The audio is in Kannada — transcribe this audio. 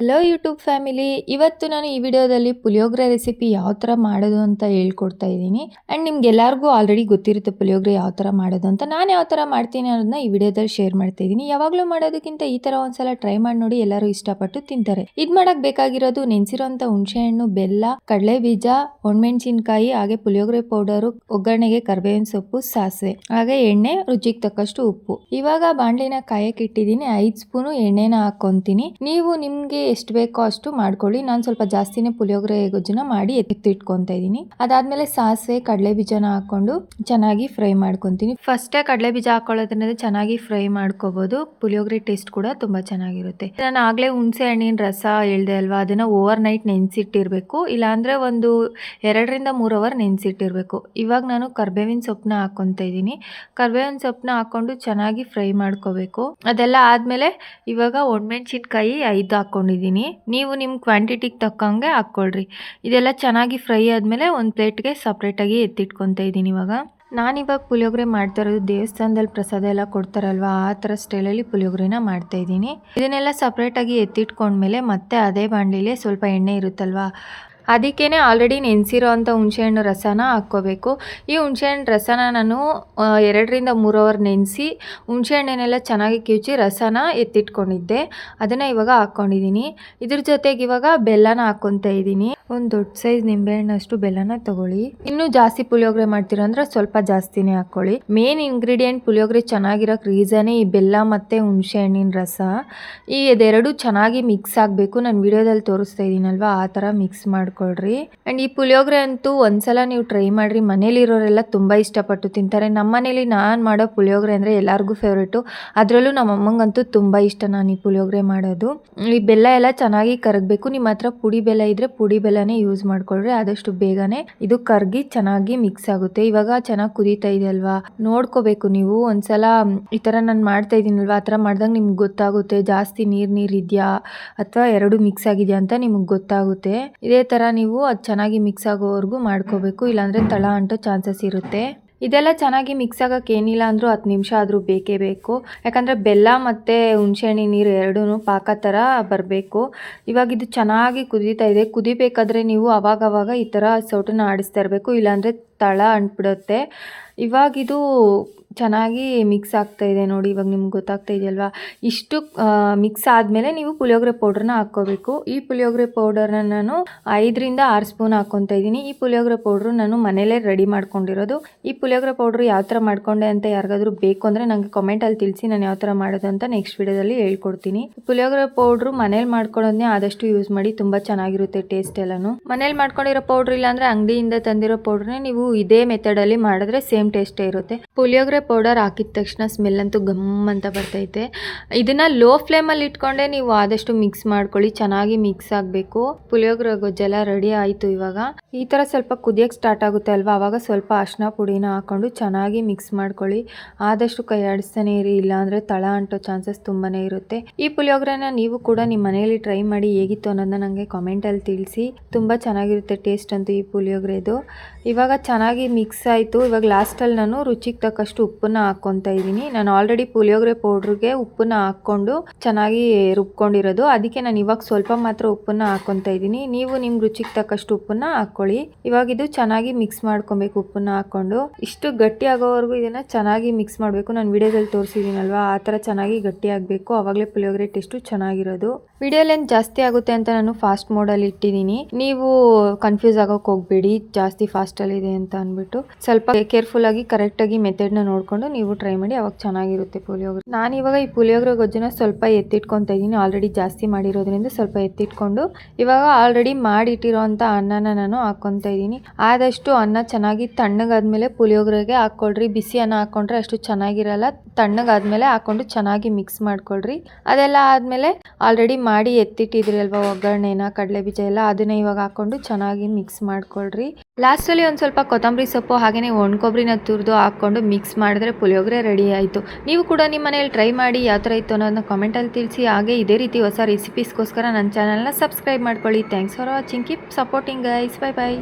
ಹಲೋ ಯೂಟ್ಯೂಬ್ ಫ್ಯಾಮಿಲಿ, ಇವತ್ತು ನಾನು ಈ ವಿಡಿಯೋದಲ್ಲಿ ಪುಳಿಯೋಗರೆ ರೆಸಿಪಿ ಯಾವ ಥರ ಮಾಡೋದು ಅಂತ ಹೇಳ್ಕೊಡ್ತಾ ಇದ್ದೀನಿ. ಆ್ಯಂಡ್ ನಿಮ್ಗೆಲ್ಲರಿಗೂ ಆಲ್ರೆಡಿ ಗೊತ್ತಿರುತ್ತೆ ಪುಳಿಯೋಗರೆ ಯಾವ ಥರ ಮಾಡೋದು ಅಂತ. ನಾನು ಯಾವ ಥರ ಮಾಡ್ತೀನಿ ಅನ್ನೋದನ್ನ ಈ ವಿಡಿಯೋದಲ್ಲಿ ಶೇರ್ ಮಾಡ್ತಾ ಇದ್ದೀನಿ. ಯಾವಾಗಲೂ ಮಾಡೋದಕ್ಕಿಂತ ಈ ಥರ ಒಂದ್ಸಲ ಟ್ರೈ ಮಾಡಿ ನೋಡಿ, ಎಲ್ಲರೂ ಇಷ್ಟಪಟ್ಟು ತಿಂತಾರೆ. ಇದು ಮಾಡಕ್ಕೆ ಬೇಕಾಗಿರೋದು ನೆನೆಸಿರೋಂಥ ಹುಣಸೆಹಣ್ಣು, ಬೆಲ್ಲ, ಕಡಲೆ ಬೀಜ, ಒಣಮೆಣಸಿನ್ಕಾಯಿ, ಹಾಗೆ ಪುಳಿಯೋಗರೆ ಪೌಡರು, ಒಗ್ಗರಣೆಗೆ ಕರಿಬೇವಿನ ಸೊಪ್ಪು, ಸಾಸಿವೆ, ಹಾಗೆ ಎಣ್ಣೆ, ರುಚಿಗೆ ತಕ್ಕಷ್ಟು ಉಪ್ಪು. ಇವಾಗ ಬಾಣಲಿನ ಕಾಯಕ್ಕೆ ಇಟ್ಟಿದ್ದೀನಿ. 5 ಸ್ಪೂನು ಎಣ್ಣೆನ ಹಾಕೊಂತೀನಿ. ನೀವು ನಿಮ್ಗೆ ಎಷ್ಟು ಬೇಕೋ ಅಷ್ಟು ಮಾಡ್ಕೊಳ್ಳಿ. ನಾನು ಸ್ವಲ್ಪ ಜಾಸ್ತಿನೇ ಪುಳಿಯೋಗರೆ ಗೊಜ್ಜನ್ನ ಮಾಡಿ ಎತ್ತಿಟ್ಕೊಂತ ಇದ್ದೀನಿ. ಅದಾದ್ಮೇಲೆ ಸಾಸಿವೆ, ಕಡಲೆ ಬೀಜನ ಹಾಕೊಂಡು ಚೆನ್ನಾಗಿ ಫ್ರೈ ಮಾಡ್ಕೊಂತೀನಿ. ಫಸ್ಟೇ ಕಡಲೆ ಬೀಜ ಹಾಕೊಳ್ಳೋದ್ರಿಂದ ಚೆನ್ನಾಗಿ ಫ್ರೈ ಮಾಡ್ಕೋಬಹುದು. ಪುಳಿಯೋಗರೆ ಟೇಸ್ಟ್ ಕೂಡ ತುಂಬಾ ಚೆನ್ನಾಗಿರುತ್ತೆ. ನಾನು ಆಗ್ಲೇ ಹುಣಸೆ ಹಣ್ಣಿನ ರಸ ಹೇಳ್ದೆ ಅಲ್ವಾ, ಅದನ್ನ ಓವರ್ ನೈಟ್ ನೆನೆಸಿಟ್ಟಿರ್ಬೇಕು. ಇಲ್ಲಾಂದ್ರೆ ಒಂದು 2ರಿಂದ 3 ಅವರ್ ನೆನೆಸಿಟ್ಟಿರ್ಬೇಕು. ಇವಾಗ ನಾನು ಕರ್ಬೇವಿನ ಸೊಪ್ಪನ್ನ ಹಾಕೊಂತ ಇದ್ದೀನಿ. ಕರ್ಬೇವಿನ ಸೊಪ್ಪನ್ನ ಹಾಕೊಂಡು ಚೆನ್ನಾಗಿ ಫ್ರೈ ಮಾಡ್ಕೋಬೇಕು. ಅದೆಲ್ಲ ಆದ್ಮೇಲೆ ಇವಾಗ ಒಣಮೆಣಸಿನ್ಕಾಯಿ 5 ಹಾಕೊಂಡಿದ್ದೀನಿ. ನೀವು ನಿಮ್ಮ ಕ್ವಾಂಟಿಟಿಗೆ ತಕ್ಕಂಗೆ ಹಾಕ್ಕೊಳ್ರಿ. ಇದೆಲ್ಲ ಚೆನ್ನಾಗಿ ಫ್ರೈ ಆದಮೇಲೆ ಒಂದು ಪ್ಲೇಟ್ಗೆ ಸಪ್ರೇಟಾಗಿ ಎತ್ತಿಟ್ಕೊತಾ ಇದ್ದೀನಿ. ನಾನಿವಾಗ ಪುಳಿಯೋಗರೆ ಮಾಡ್ತಾ ಇರೋದು ದೇವಸ್ಥಾನದಲ್ಲಿ ಪ್ರಸಾದ ಎಲ್ಲ ಕೊಡ್ತಾರಲ್ವ, ಆ ಥರ ಸ್ಟೈಲಲ್ಲಿ ಪುಳಿಯೋಗರೆನ ಮಾಡ್ತಾ ಇದ್ದೀನಿ. ಇದನ್ನೆಲ್ಲ ಸಪ್ರೇಟಾಗಿ ಎತ್ತಿಟ್ಕೊಂಡ್ಮೇಲೆ ಮತ್ತೆ ಅದೇ ಬಾಣಲಿಲಿ ಸ್ವಲ್ಪ ಎಣ್ಣೆ ಇರುತ್ತಲ್ವ, ಅದಕ್ಕೇನೆ ಆಲ್ರೆಡಿ ನೆನೆಸಿರೋ ಅಂಥ ಹುಣಸೆಹಣ್ಣು ರಸನ ಹಾಕ್ಕೋಬೇಕು. ಈ ಹುಣಸೆಹಣ್ಣು ರಸನ ನಾನು 2ರಿಂದ 3 ಅವರ್ ನೆನೆಸಿ ಹುಣಸೆಹಣ್ಣನ್ನೆಲ್ಲ ಚೆನ್ನಾಗಿ ಕಿವುಚಿ ರಸನ ಎತ್ತಿಟ್ಕೊಂಡಿದ್ದೆ. ಅದನ್ನು ಇವಾಗ ಹಾಕ್ಕೊಂಡಿದ್ದೀನಿ. ಇದ್ರ ಜೊತೆಗೆ ಇವಾಗ ಬೆಲ್ಲನ ಹಾಕ್ಕೊತಾ ಇದ್ದೀನಿ. ಒಂದು ದೊಡ್ಡ ಸೈಜ್ ನಿಂಬೆಹಣ್ಣಷ್ಟು ಬೆಲ್ಲನ ತಗೊಳ್ಳಿ. ಇನ್ನೂ ಜಾಸ್ತಿ ಪುಳಿಯೋಗರೆ ಮಾಡ್ತೀರ ಅಂದ್ರೆ ಸ್ವಲ್ಪ ಜಾಸ್ತಿನೇ ಹಾಕ್ಕೊಳ್ಳಿ. ಮೇನ್ ಇಂಗ್ರೀಡಿಯೆಂಟ್ ಪುಳಿಯೋಗರೆ ಚೆನ್ನಾಗಿರೋಕ್ಕೆ ರೀಸನೇ ಈ ಬೆಲ್ಲ ಮತ್ತು ಹುಣಸೆ ಹಣ್ಣಿನ ರಸ. ಈ ಇದೆರಡು ಚೆನ್ನಾಗಿ ಮಿಕ್ಸ್ ಆಗಬೇಕು. ನಾನು ವಿಡಿಯೋದಲ್ಲಿ ತೋರಿಸ್ತಾ ಇದ್ದೀನಲ್ವ, ಆ ಥರ ಮಿಕ್ಸ್ ಮಾಡ್ಕೊಳ್ರಿ. ಆ್ಯಂಡ್ ಈ ಪುಳಿಯೋಗರೆ ಅಂತೂ ಒಂದ್ಸಲ ನೀವು ಟ್ರೈ ಮಾಡಿರಿ. ಮನೇಲಿರೋರೆಲ್ಲ ತುಂಬ ಇಷ್ಟಪಟ್ಟು ತಿಂತಾರೆ. ನಮ್ಮ ಮನೇಲಿ ನಾನು ಮಾಡೋ ಪುಳಿಯೋಗರೆ ಅಂದರೆ ಎಲ್ಲರಿಗೂ ಫೇವ್ರೇಟು. ಅದರಲ್ಲೂ ನಮ್ಮ ಅಮ್ಮಂಗಂತೂ ತುಂಬ ಇಷ್ಟ ನಾನು ಈ ಪುಳಿಯೋಗರೆ ಮಾಡೋದು. ಈ ಬೆಲ್ಲ ಎಲ್ಲ ಚೆನ್ನಾಗಿ ಕರಗಬೇಕು. ನಿಮ್ಮ ಹತ್ರ ಪುಡಿ ಬೆಲ್ಲ ಇದ್ದರೆ ಪುಡಿ ಬೆಲ್ಲನೇ ಯೂಸ್ ಮಾಡ್ಕೊಳ್ರಿ. ಆದಷ್ಟು ಬೇಗನೆ ಇದು ಕರಗಿ ಚೆನ್ನಾಗಿ ಮಿಕ್ಸ್ ಆಗುತ್ತೆ. ಇವಾಗ ಚೆನ್ನಾಗಿ ಕುದೀತಾ ಇದೆ ಅಲ್ವಾ, ನೋಡ್ಕೋಬೇಕು ನೀವು ಒಂದ್ಸಲ. ಈ ಥರ ನಾನು ಮಾಡ್ತಾ ಇದ್ದೀನಲ್ವ, ಆ ಥರ ಮಾಡ್ದಾಗ ನಿಮ್ಗೆ ಗೊತ್ತಾಗುತ್ತೆ ಜಾಸ್ತಿ ನೀರು ಇದೆಯಾ ಅಥವಾ ಎರಡು ಮಿಕ್ಸ್ ಆಗಿದೆಯಾ ಅಂತ ನಿಮ್ಗೆ ಗೊತ್ತಾಗುತ್ತೆ. ಇದೇ ಥರ ನೀವು ಅದು ಚೆನ್ನಾಗಿ ಮಿಕ್ಸ್ ಆಗೋವರೆಗೂ ಮಾಡ್ಕೋಬೇಕು, ಇಲ್ಲಾಂದರೆ ತಳ ಅಂಟೋ ಚಾನ್ಸಸ್ ಇರುತ್ತೆ. ಇದೆಲ್ಲ ಚೆನ್ನಾಗಿ ಮಿಕ್ಸ್ ಆಗೋಕ್ಕೆ ಏನಿಲ್ಲ ಅಂದರೂ 10 ನಿಮಿಷ ಆದರೂ ಬೇಕೇ ಬೇಕು. ಯಾಕಂದರೆ ಬೆಲ್ಲ ಮತ್ತು ಹುಣಸೆಹಣ್ಣಿನ ನೀರು ಎರಡೂ ಪಾಕ ಥರ ಬರಬೇಕು. ಇವಾಗ ಇದು ಚೆನ್ನಾಗಿ ಕುದೀತಾ ಇದೆ. ಕುದಿಬೇಕಾದ್ರೆ ನೀವು ಅವಾಗವಾಗ ಈ ಥರ ಸೌಟನ್ನ ಆಡಿಸ್ತಾ ಇರಬೇಕು, ಇಲ್ಲಾಂದರೆ ತಳ ಅಂಟ್ಬಿಡುತ್ತೆ. ಇವಾಗಿದು ಚೆನ್ನಾಗಿ ಮಿಕ್ಸ್ ಆಗ್ತಾ ಇದೆ ನೋಡಿ. ಇವಾಗ ನಿಮ್ಗೆ ಗೊತ್ತಾಗ್ತಾ ಇದೆಯಲ್ವಾ. ಇಷ್ಟು ಮಿಕ್ಸ್ ಆದಮೇಲೆ ನೀವು ಪುಳಿಯೋಗರೆ ಪೌಡ್ರನ್ನ ಹಾಕ್ಕೋಬೇಕು. ಈ ಪುಳಿಯೋಗರೆ ಪೌಡರ್ನ ನಾನು 5ರಿಂದ 6 ಸ್ಪೂನ್ ಹಾಕ್ಕೊತಾ ಇದ್ದೀನಿ. ಈ ಪುಳಿಯೋಗರೆ ಪೌಡ್ರು ನಾನು ಮನೇಲೇ ರೆಡಿ ಮಾಡ್ಕೊಂಡಿರೋದು. ಈ ಪುಳಿಯೋಗರೆ ಪೌಡ್ರು ಯಾವ ಥರ ಮಾಡ್ಕೊಂಡೆ ಅಂತ ಯಾರಿಗಾದ್ರೂ ಬೇಕು ಅಂದರೆ ನನಗೆ ಕಮೆಂಟಲ್ಲಿ ತಿಳಿಸಿ. ನಾನು ಯಾವ ಥರ ಮಾಡೋದು ಅಂತ ನೆಕ್ಸ್ಟ್ ವಿಡಿಯೋದಲ್ಲಿ ಹೇಳ್ಕೊಡ್ತೀನಿ. ಪುಳಿಯೋಗರೆ ಪೌಡ್ರು ಮನೇಲಿ ಮಾಡ್ಕೊಳ್ಳೋದನ್ನೇ ಆದಷ್ಟು ಯೂಸ್ ಮಾಡಿ, ತುಂಬ ಚೆನ್ನಾಗಿರುತ್ತೆ ಟೇಸ್ಟ್ ಎಲ್ಲನೂ. ಮನೇಲಿ ಮಾಡ್ಕೊಂಡಿರೋ ಪೌಡ್ರ್ ಇಲ್ಲಾಂದರೆ ಅಂಗಡಿಯಿಂದ ತಂದಿರೋ ಪೌಡ್ರನ್ನೇ ನೀವು ಇದೇ ಮೆಥಡಲ್ಲಿ ಮಾಡಿದ್ರೆ ಸೇಮ್ ಟೇಸ್ಟೇ ಇರುತ್ತೆ. ಪುಳಿಯೋಗರೆ ಪೌಡರ್ ಹಾಕಿದ ತಕ್ಷಣ ಸ್ಮೆಲ್ ಅಂತೂ ಗಮ್ ಅಂತ ಬರ್ತೈತೆ. ಇದನ್ನ ಲೋ ಫ್ಲೇಮಲ್ಲಿ ಇಟ್ಕೊಂಡೆ ನೀವು ಆದಷ್ಟು ಮಿಕ್ಸ್ ಮಾಡ್ಕೊಳ್ಳಿ. ಚೆನ್ನಾಗಿ ಮಿಕ್ಸ್ ಆಗಬೇಕು. ಪುಳಿಯೋಗರೆ ಗೊಜ್ಜೆಲ್ಲ ರೆಡಿ ಆಯಿತು. ಇವಾಗ ಈ ಥರ ಸ್ವಲ್ಪ ಕುದಿಯೋಕ್ಕೆ ಸ್ಟಾರ್ಟ್ ಆಗುತ್ತೆ ಅಲ್ವಾ, ಆವಾಗ ಸ್ವಲ್ಪ ಅರಿಶಿನ ಪುಡಿನ ಹಾಕೊಂಡು ಚೆನ್ನಾಗಿ ಮಿಕ್ಸ್ ಮಾಡ್ಕೊಳ್ಳಿ. ಆದಷ್ಟು ಕೈ ಆಡಿಸ್ತಾನೆ ಇರಿ, ಇಲ್ಲಾಂದರೆ ತಳ ಅಂಟೋ ಚಾನ್ಸಸ್ ತುಂಬಾ ಇರುತ್ತೆ. ಈ ಪುಳಿಯೋಗರೆನ ನೀವು ಕೂಡ ನಿಮ್ಮ ಮನೆಯಲ್ಲಿ ಟ್ರೈ ಮಾಡಿ ಹೇಗಿತ್ತು ಅನ್ನೋದನ್ನ ನನಗೆ ಕಾಮೆಂಟಲ್ಲಿ ತಿಳಿಸಿ. ತುಂಬ ಚೆನ್ನಾಗಿರುತ್ತೆ ಟೇಸ್ಟ್ ಅಂತೂ ಈ ಪುಳಿಯೋಗರೆದು. ಇವಾಗ ಚೆನ್ನಾಗಿ ಮಿಕ್ಸ್ ಆಯಿತು. ಇವಾಗ ಲಾಸ್ಟಲ್ಲಿ ನಾನು ರುಚಿಗೆ ತಕ್ಕಷ್ಟು ಉಪ್ಪನ್ನ ಹಾಕ್ಕೊತಾ ಇದ್ದೀನಿ. ನಾನು ಆಲ್ರೆಡಿ ಪುಳಿಯೋಗರೆ ಪೌಡ್ರಿಗೆ ಉಪ್ಪನ್ನ ಹಾಕ್ಕೊಂಡು ಚೆನ್ನಾಗಿ ರುಬ್ಕೊಂಡಿರೋದು, ಅದಕ್ಕೆ ನಾನು ಇವಾಗ ಸ್ವಲ್ಪ ಮಾತ್ರ ಉಪ್ಪನ್ನ ಹಾಕ್ಕೊತಾ ಇದ್ದೀನಿ. ನೀವು ನಿಮ್ಮ ರುಚಿಗೆ ತಕ್ಕಷ್ಟು ಉಪ್ಪನ್ನ ಹಾಕ್ಕೊಳ್ಳಿ. ಇವಾಗ ಇದು ಚೆನ್ನಾಗಿ ಮಿಕ್ಸ್ ಮಾಡ್ಕೊಬೇಕು ಉಪ್ಪನ್ನ ಹಾಕ್ಕೊಂಡು. ಇಷ್ಟು ಗಟ್ಟಿ ಆಗೋವರೆಗೂ ಇದನ್ನ ಚೆನ್ನಾಗಿ ಮಿಕ್ಸ್ ಮಾಡಬೇಕು. ನಾನು ವಿಡಿಯೋದಲ್ಲಿ ತೋರಿಸಿದ್ದೀನಲ್ವಾ, ಆ ಥರ ಚೆನ್ನಾಗಿ ಗಟ್ಟಿ ಆಗಬೇಕು. ಆವಾಗಲೇ ಪುಳಿಯೋಗರೆ ಟೇಸ್ಟು ಚೆನ್ನಾಗಿರೋದು. ವಿಡಿಯೋ ಲೆಂತ್ ಜಾಸ್ತಿ ಆಗುತ್ತೆ ಅಂತ ನಾನು ಫಾಸ್ಟ್ ಮೋಡಲ್ಲಿ ಇಟ್ಟಿದ್ದೀನಿ. ನೀವು ಕನ್ಫ್ಯೂಸ್ ಆಗೋಕೆ ಹೋಗಬೇಡಿ ಜಾಸ್ತಿ ಫಾಸ್ಟಲ್ಲಿ ಇದೆ ಅಂತ ಅಂದ್ಬಿಟ್ಟು. ಸ್ವಲ್ಪ ಕೇರ್ಫುಲ್ ಆಗಿ ಕರೆಕ್ಟಾಗಿ ಮೆಥಡ್ನ ನೋಡಿಕೊಂಡು ನೀವು ಟ್ರೈ ಮಾಡಿ, ಅವಾಗ ಚೆನ್ನಾಗಿರುತ್ತೆ ಪುಳಿಯೋಗರೆ. ನಾನು ಇವಾಗ ಈ ಪುಳಿಯೋಗರೆ ಗೊಜ್ಜನ್ನ ಸ್ವಲ್ಪ ಎತ್ತಿಟ್ಕೊತಾ ಇದ್ದೀನಿ. ಆಲ್ರೆಡಿ ಜಾಸ್ತಿ ಮಾಡಿರೋದ್ರಿಂದ ಸ್ವಲ್ಪ ಎತ್ತಿಟ್ಕೊಂಡು ಇವಾಗ ಆಲ್ರೆಡಿ ಮಾಡಿಟ್ಟಿರೋಂಥ ಅನ್ನನ ನಾನು ಹಾಕ್ಕೊತಾ ಇದ್ದೀನಿ. ಆದಷ್ಟು ಅನ್ನ ಚೆನ್ನಾಗಿ ತಣ್ಣಗಾದ್ಮೇಲೆ ಪುಳಿಯೋಗರೆಗೆ ಹಾಕ್ಕೊಳ್ರಿ. ಬಿಸಿ ಅನ್ನ ಹಾಕ್ಕೊಂಡ್ರೆ ಅಷ್ಟು ಚೆನ್ನಾಗಿರಲ್ಲ. ತಣ್ಣಗಾದ್ಮೇಲೆ ಹಾಕ್ಕೊಂಡು ಚೆನ್ನಾಗಿ ಮಿಕ್ಸ್ ಮಾಡ್ಕೊಳ್ರಿ. ಅದೆಲ್ಲ ಆದಮೇಲೆ ಆಲ್ರೆಡಿ ಮಾಡಿ ಎತ್ತಿಟ್ಟಿದ್ರಿ ಅಲ್ವಾ ಒಗ್ಗರಣೆನ, ಕಡಲೆ ಬೀಜ ಎಲ್ಲ, ಅದನ್ನ ಇವಾಗ ಹಾಕ್ಕೊಂಡು ಚೆನ್ನಾಗಿ ಮಿಕ್ಸ್ ಮಾಡ್ಕೊಳ್ರಿ. ಲಾಸ್ಟಲ್ಲಿ ಒಂದು ಸ್ವಲ್ಪ ಕೊತ್ತಂಬರಿ ಸೊಪ್ಪು ಹಾಗೆಯೇ ಒಣಕೊಬ್ಬರಿನ ತುರಿದು ಹಾಕ್ಕೊಂಡು ಮಿಕ್ಸ್ ಮಾಡಿದ್ರೆ ಪುಳಿಯೋಗರೆ ರೆಡಿ ಆಯಿತು. ನೀವು ಕೂಡ ನಿಮ್ಮ ಮನೇಲಿ ಟ್ರೈ ಮಾಡಿ ಯಾವ ಥರ ಇತ್ತು ಅನ್ನೋದನ್ನ ಕಾಮೆಂಟಲ್ಲಿ ತಿಳಿಸಿ. ಹಾಗೆ ಇದೇ ರೀತಿ ಹೊಸ ರೆಸಿಪೀಸ್ಗೋಸ್ಕರ ನನ್ನ ಚಾನಲ್ನ ಸಬ್ಸ್ಕ್ರೈಬ್ ಮಾಡ್ಕೊಳ್ಳಿ. Thanks for watching. Keep supporting guys. Bye bye.